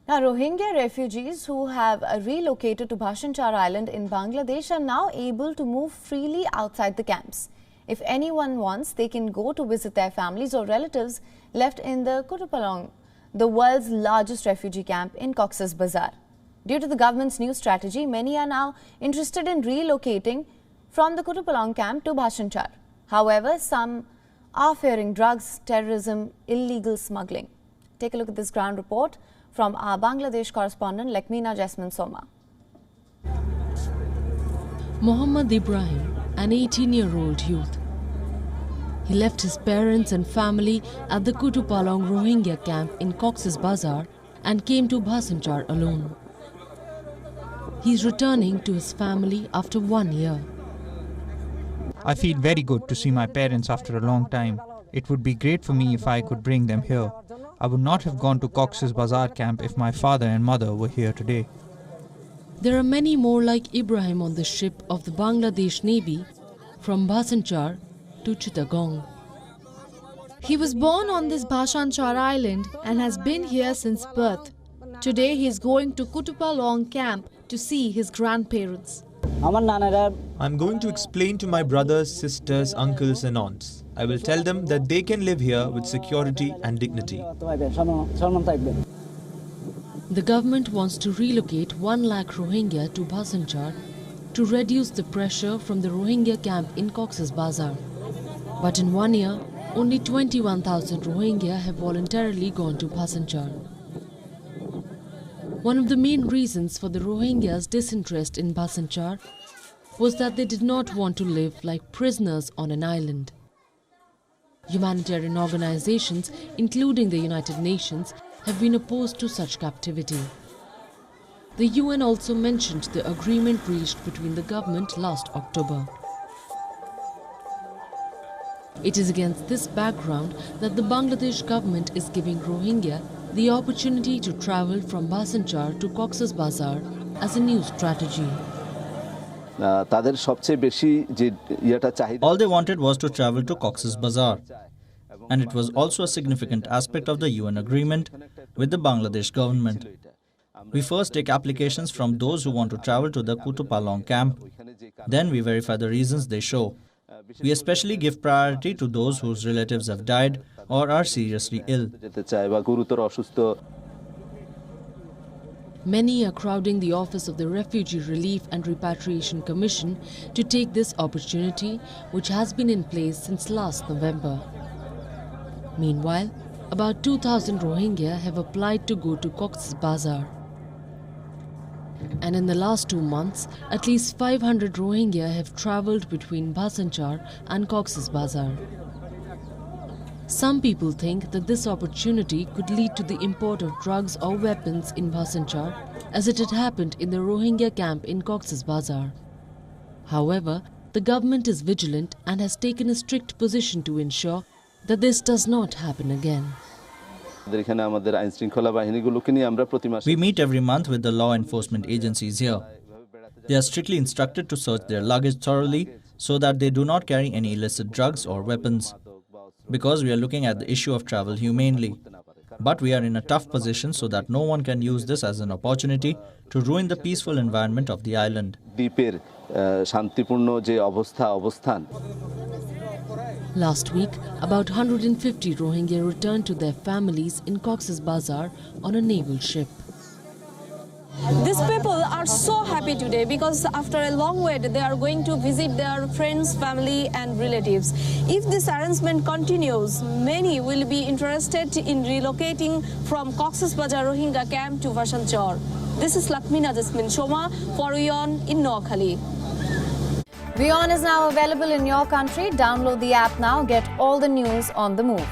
Now, Rohingya refugees who have relocated to Bhasan Char Island in Bangladesh are now able to move freely outside the camps. If anyone wants, they can go to visit their families or relatives left in the Kutupalong, the world's largest refugee camp in Cox's Bazar. Due to the government's new strategy, many are now interested in relocating from the Kutupalong camp to Bhasan Char. However, some are fearing drugs, terrorism, illegal smuggling. Take a look at this ground report from our Bangladesh correspondent Lakmina Jasmine Soma. Mohammad Ibrahim, an 18-year-old youth. He left his parents and family at the Kutupalong Rohingya camp in Cox's Bazar and came to Bhasan Char alone. He's returning to his family after 1 year. I feel very good to see my parents after a long time. It would be great for me if I could bring them here. I would not have gone to Cox's Bazar camp if my father and mother were here today. There are many more like Ibrahim on the ship of the Bangladesh Navy from Bhasan Char to Chittagong. He was born on this Bhasan Char Island and has been here since birth. Today he is going to Kutupalong camp to see his grandparents. I'm going to explain to my brothers, sisters, uncles and aunts. I will tell them that they can live here with security and dignity. The government wants to relocate 1 lakh Rohingya to Bhasan Char to reduce the pressure from the Rohingya camp in Cox's Bazar. But in 1 year, only 21,000 Rohingya have voluntarily gone to Bhasan Char. One of the main reasons for the Rohingyas' disinterest in Bhasan Char was that they did not want to live like prisoners on an island. Humanitarian organizations, including the United Nations, have been opposed to such captivity. The UN also mentioned the agreement reached between the government last October. It is against this background that the Bangladesh government is giving Rohingya the opportunity to travel from Bhasan Char to Cox's Bazar as a new strategy. All All they wanted was to travel to Cox's Bazar. And it was also a significant aspect of the UN agreement with the Bangladesh government. We first take applications from those who want to travel to the Kutupalong camp. Then we verify the reasons they show. We especially give priority to those whose relatives have died or are seriously ill. Many are crowding the office of the Refugee Relief and Repatriation Commission to take this opportunity, which has been in place since last November. Meanwhile, about 2,000 Rohingya have applied to go to Cox's Bazar. And in the last 2 months, at least 500 Rohingya have travelled between Bhasan Char and Cox's Bazar. Some people think that this opportunity could lead to the import of drugs or weapons in Bhasan Char, as it had happened in the Rohingya camp in Cox's Bazar. However, the government is vigilant and has taken a strict position to ensure that this does not happen again. We meet every month with the law enforcement agencies here. They are strictly instructed to search their luggage thoroughly so that they do not carry any illicit drugs or weapons. Because we are looking at the issue of travel humanely. But we are in a tough position so that no one can use this as an opportunity to ruin the peaceful environment of the island. Last week, about 150 Rohingya returned to their families in Cox's Bazar on a naval ship. These people are so happy today because after a long wait, they are going to visit their friends, family and relatives. If this arrangement continues, many will be interested in relocating from Cox's Bazar Rohingya camp to Bhasan Char. This is Lakmina Jasmine Soma for WION in Noakhali. WION is now available in your country. Download the app now. Get all the news on the move.